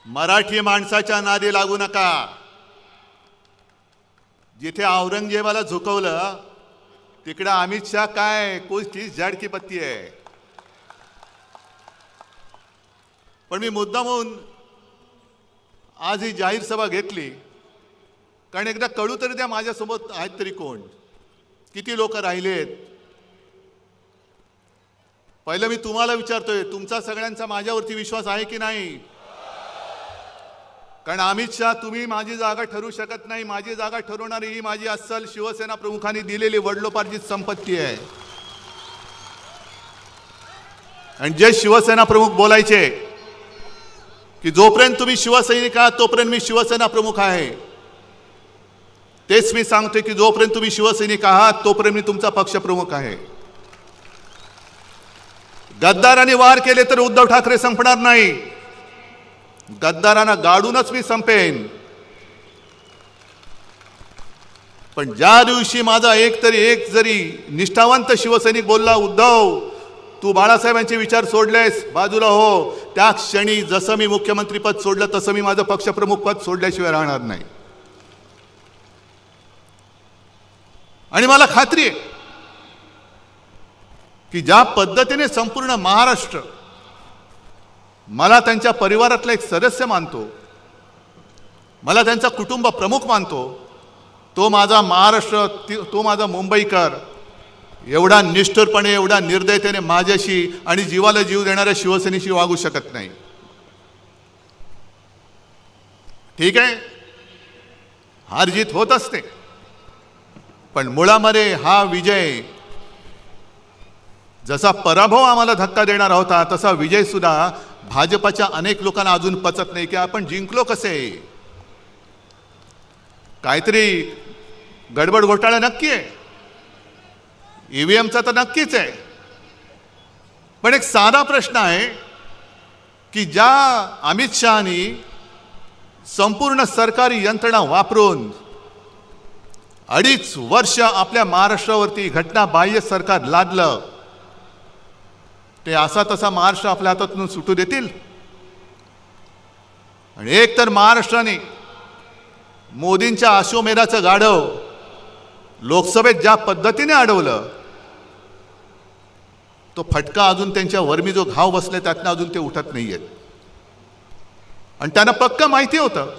मराठी माणसाच्या नादी लागू नका। जिथे औरंगजेबाला झुकवलं तिकडे अमित शाह काय कोणती झाडकी पत्ती आहे। पण मी मुद्दामून आज ही जाहीर सभा घेतली कारण एकदा कळू तरी द्या माझ्यासोबत आहेत तरी कोण, किती लोक राहिलेत। पहिलं मी तुम्हाला विचारतोय, तुमचा सगळ्यांचा माझ्यावरती विश्वास आहे की नाही? कारण अमित शाह तुम्ही माझी जागा ठरवू शकत नाही, माझी जागा ठरवणारी ही माझी अस्सल शिवसेना प्रमुखांनी दिलेली वडलोपार्जित संपत्ती आहे। आणि जे शिवसेना प्रमुख बोलायचे की जोपर्यंत तुम्ही शिवसैनिक आहात तोपर्यंत मी शिवसेना प्रमुख आहे, तेच मी सांगतोय की जोपर्यंत तुम्ही शिवसैनिक आहात तोपर्यंत मी तुमचा पक्ष प्रमुख आहे। गद्दारांनी वार केले तर उद्धव ठाकरे संपणार नाही, गद्दारांना गाडूनच मी संपेन। पण ज्या दिवशी माझा एक जरी निष्ठावंत शिवसैनिक बोलला उद्धव तू बाळासाहेबांचे विचार सोडलेस बाजूला हो, त्या क्षणी जसं मी मुख्यमंत्री पद सोडलं तसं मी माझं पक्षप्रमुख पद सोडल्याशिवाय राहणार नाही। आणि मला खात्री आहे की ज्या पद्धतीने संपूर्ण महाराष्ट्र मला त्यांच्या परिवारातला एक सदस्य मानतो, मला त्यांचा कुटुंब प्रमुख मानतो, तो माझा महाराष्ट्र, तो माझा मुंबईकर एवढा निष्ठुरपणे एवढा निर्दयतेने माझ्याशी आणि जीवाला जीव देणाऱ्या शिवसेनेशी वागू शकत नाही। ठीक आहे, हार जीत होत असते, पण मुळामध्ये हा विजय जसा पराभव आम्हाला धक्का देणारा होता तसा विजय सुद्धा भाजपच्या अनेक लोकांना अजून पचत नाही की आपण जिंकलो कसे। काहीतरी गडबड घोटाळा नक्की आहे, ईव्हीएमचा तर नक्कीच आहे, पण एक साधा प्रश्न आहे की ज्या अमित शहानी संपूर्ण सरकारी यंत्रणा वापरून 2.5 वर्ष आपल्या महाराष्ट्रावरती घटनाबाह्य सरकार लादलं, ते असा तसा महाराष्ट्र आपल्या हातातून सुटू देतील? आणि एक तर महाराष्ट्राने मोदींच्या अश्वमेधाचं गाढव लोकसभेत ज्या पद्धतीने अडवलं तो फटका अजून त्यांच्या वर्मी जो घाव बसले त्यातनं अजून ते उठत नाहीयेत। आणि त्यांना पक्का माहिती होतं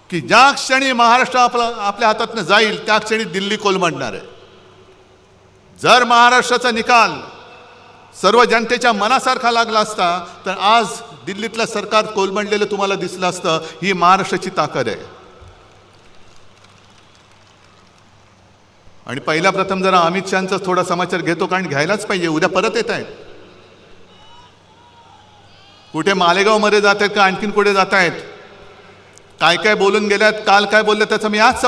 की ज्या क्षणी महाराष्ट्र आपल्या हातातनं जाईल त्या क्षणी दिल्ली कोलमडणार आहे। जर महाराष्ट्राचा निकाल सर्व जनतेच्या मनासारखा लागला असता तर आज दिल्लीतलं सरकार कोलमडलेलं तुम्हाला दिसलं असतं। ही महाराष्ट्राची ताकद आहे। आणि पहिला प्रथम जरा अमित शहांचा थोडा समाचार घेतो, कारण घ्यायलाच पाहिजे, उद्या परत येत आहेत। कुठे मालेगावमध्ये जात आहेत का आणखीन कुठे जात आहेत, काय काय बोलून गेल्यात, काल काय बोलले त्याचा मी आज